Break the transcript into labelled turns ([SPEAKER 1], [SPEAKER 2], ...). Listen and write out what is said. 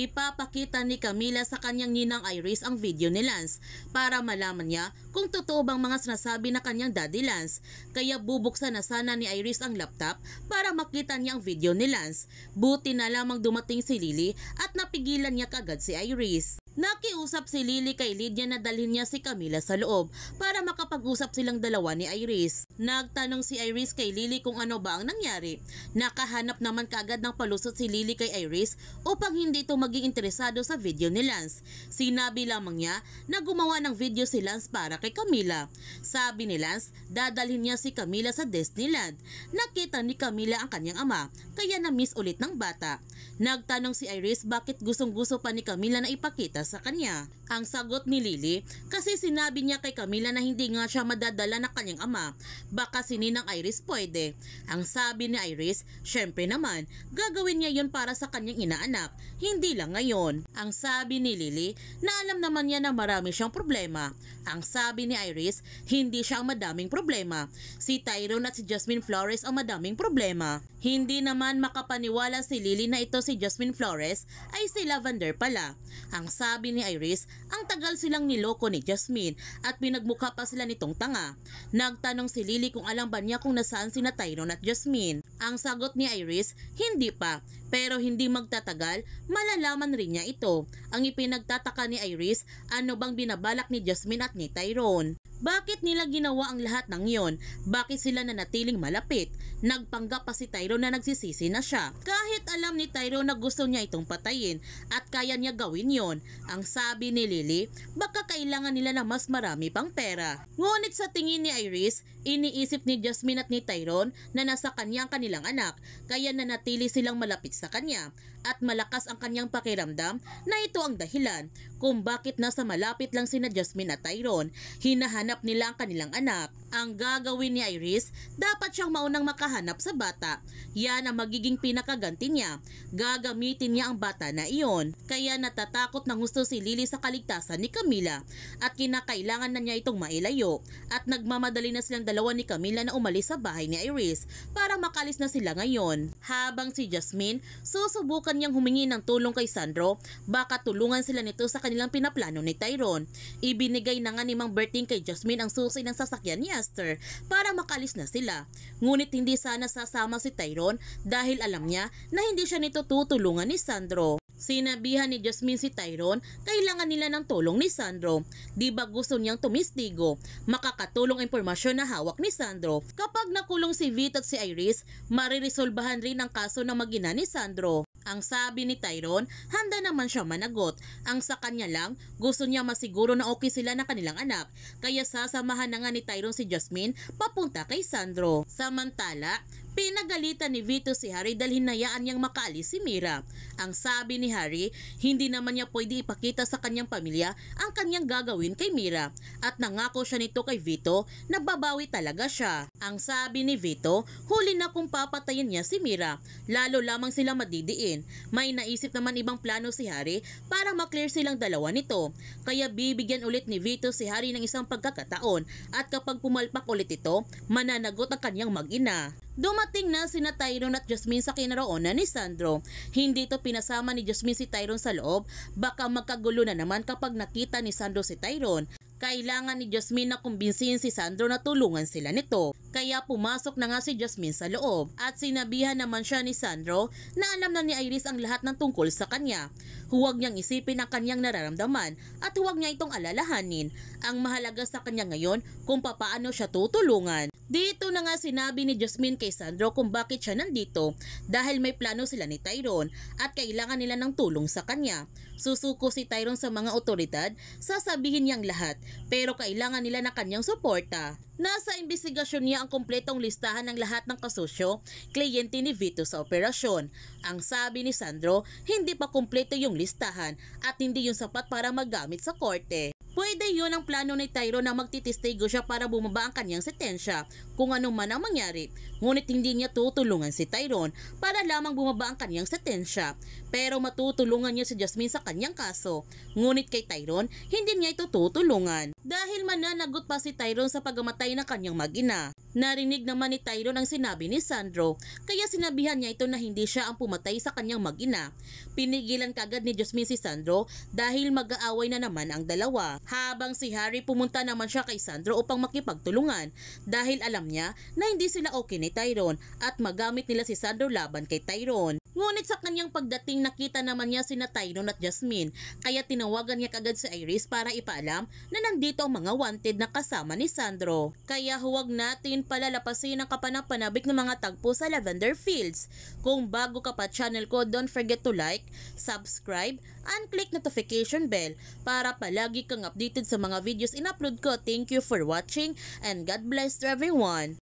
[SPEAKER 1] Ipapakita ni Camila sa kanyang ninang Iris ang video ni Lance para malaman niya kung totoo bang mga sinasabi na kanyang daddy Lance. Kaya bubuksan na sana ni Iris ang laptop para makita niya ang video ni Lance. Buti na lamang dumating si Lily at napigilan niya kagad si Iris. Nakiusap si Lily kay Lydia na dalhin niya si Camila sa loob para makapag-usap silang dalawa ni Iris. Nagtanong si Iris kay Lily kung ano ba ang nangyari. Nakahanap naman kaagad ng palusot si Lily kay Iris upang hindi ito maging interesado sa video ni Lance. Sinabi lamang niya na gumawa ng video si Lance para kay Camila. Sabi ni Lance, dadalhin niya si Camila sa Disneyland. Nakita ni Camila ang kanyang ama, kaya na-miss ulit ng bata. Nagtanong si Iris bakit gustong-gusto pa ni Camila na ipakita sa kanya. Ang sagot ni Lily, kasi sinabi niya kay Camila na hindi nga siya madadala ng kanyang ama, baka si Ninang Iris pwede. Ang sabi ni Iris, syempre naman, gagawin niya yon para sa kanyang inaanak, hindi lang ngayon. Ang sabi ni Lily, na alam naman niya na marami siyang problema. Ang sabi ni Iris, hindi siya ang madaming problema. Si Tyrone at si Jasmine Flores ang madaming problema. Hindi naman makapaniwala si Lily na ito si Jasmine Flores ay si Lavender pala. Ang sabi ni Iris, ang tagal silang niloko ni Jasmine at pinagmukha pa sila nitong tanga. Nagtanong si Lily kung alam ba niya kung nasaan sina Tyrone at Jasmine. Ang sagot ni Iris, hindi pa. Pero hindi magtatagal, malalaman rin niya ito. Ang ipinagtataka ni Iris, ano bang binabalak ni Jasmine at ni Tyrone? Bakit nila ginawa ang lahat ng yon? Bakit sila nanatiling malapit? Nagpanggap pa si Tyrone na nagsisisi na siya. Kahit alam ni Tyrone na gusto niya itong patayin at kaya niya gawin yon. Ang sabi ni Lily, baka kailangan nila ng mas marami pang pera. Ngunit sa tingin ni Iris, iniisip ni Jasmine at ni Tyrone na nasa kanya ang kanilang anak, kaya nanatili silang malapit sa kanya. At malakas ang kanyang pakiramdam na ito ang dahilan kung bakit nasa malapit lang sina Jasmine at Tyrone. Hinahanap nila ang kanilang anak. Ang gagawin ni Iris, dapat siyang maunang makahanap sa bata. Yan ang magiging pinakaganti niya. Gagamitin niya ang bata na iyon. Kaya natatakot ng gusto si Lily sa kaligtasan ni Camila at kinakailangan na niya itong mailayo. At nagmamadali na silang dalawa ni Camila na umalis sa bahay ni Iris para makalis na sila ngayon. Habang si Jasmine, susubukan niyang humingi ng tulong kay Sandro, baka tulungan sila nito sa kanilang pinaplano ni Tyrone. Ibinigay na nga ni Mang Berting kay Jasmine ang susi ng sasakyan ni Aster para makalis na sila. Ngunit hindi sana sasama si Tyrone dahil alam niya na hindi siya nito tutulungan ni Sandro. Sinabihan ni Jasmine si Tyrone, kailangan nila ng tulong ni Sandro. Di ba gusto niyang tumistigo? Makakatulong impormasyon na hawak ni Sandro. Kapag nakulong si Vito at si Iris, mariresolbahan rin ang kaso ng mag-ina ni Sandro. Ang sabi ni Tyrone, handa naman siya managot. Ang sa kanya lang, gusto niya masiguro na okay sila na kanilang anak. Kaya sasamahan na nga ni Tyrone si Jasmine papunta kay Sandro. Samantala, pinagalitan ni Vito si Harry dahil hinayaan niyang makaalis si Mira. Ang sabi ni Harry, hindi naman niya pwede ipakita sa kanyang pamilya ang kanyang gagawin kay Mira. At nangako siya nito kay Vito na babawi talaga siya. Ang sabi ni Vito, huli na kung papatayin niya si Mira. Lalo lamang sila madidiin. May naisip naman ibang plano si Harry para maklear silang dalawa nito. Kaya bibigyan ulit ni Vito si Harry ng isang pagkakataon at kapag pumalpak ulit ito, mananagot ang kanyang mag-ina. Dumating na sina Tyrone at Jasmine sa kinaroonan ni Sandro. Hindi ito pinasama ni Jasmine si Tyrone sa loob, baka magkagulo na naman kapag nakita ni Sandro si Tyrone. Kailangan ni Jasmine na kumbinsihin si Sandro na tulungan sila nito. Kaya pumasok na nga si Jasmine sa loob at sinabihan naman siya ni Sandro na alam na ni Iris ang lahat ng tungkol sa kanya. Huwag niyang isipin ang kanyang nararamdaman at huwag niya itong alalahanin. Ang mahalaga sa kanya ngayon kung papaano siya tutulungan. Dito na nga sinabi ni Jasmine kay Sandro kung bakit siya nandito dahil may plano sila ni Tyrone at kailangan nila ng tulong sa kanya. Susuko si Tyrone sa mga otoridad, sasabihin niyang lahat pero kailangan nila na kanyang suporta. Nasa investigasyon niya ang kumpletong listahan ng lahat ng kasosyo, kliyente ni Vito sa operasyon. Ang sabi ni Sandro, hindi pa kumpleto yung listahan at hindi yung sapat para magamit sa korte. Pwede yun ang plano ni Tyrone na magtitistigo siya para bumaba ang kanyang sentensya kung ano man ang mangyari. ngunit hindi niya tutulungan si Tyrone para lamang bumaba ang kanyang sentensya. Pero matutulungan niya si Jasmine sa kanyang kaso, ngunit kay Tyrone hindi niya ito tutulungan dahil mananagot pa si Tyrone sa pagkamatay ng kanyang mag-ina. Narinig naman ni Tyrone ang sinabi ni Sandro, kaya sinabihan niya ito na hindi siya ang pumatay sa kanyang mag-ina. Pinigilan kagad ni Jasmine si Sandro dahil mag-aaway na naman ang dalawa. Habang si Harry pumunta naman siya kay Sandro upang makipagtulungan dahil alam niya na hindi sila okay ni Tyrone at magamit nila si Sandro laban kay Tyrone. Ngunit sa kanyang pagdating nakita naman niya sina Tyrone at Jasmine, kaya tinawagan niya kagad si Iris para ipaalam na nandito ang mga wanted na kasama ni Sandro. Kaya huwag natin palalapasin ang kapanap-panabik ng mga tagpo sa Lavender Fields. Kung bago ka pa channel ko, don't forget to like, subscribe, and click notification bell para palagi kang updated sa mga videos in-upload ko. Thank you for watching and God bless to everyone.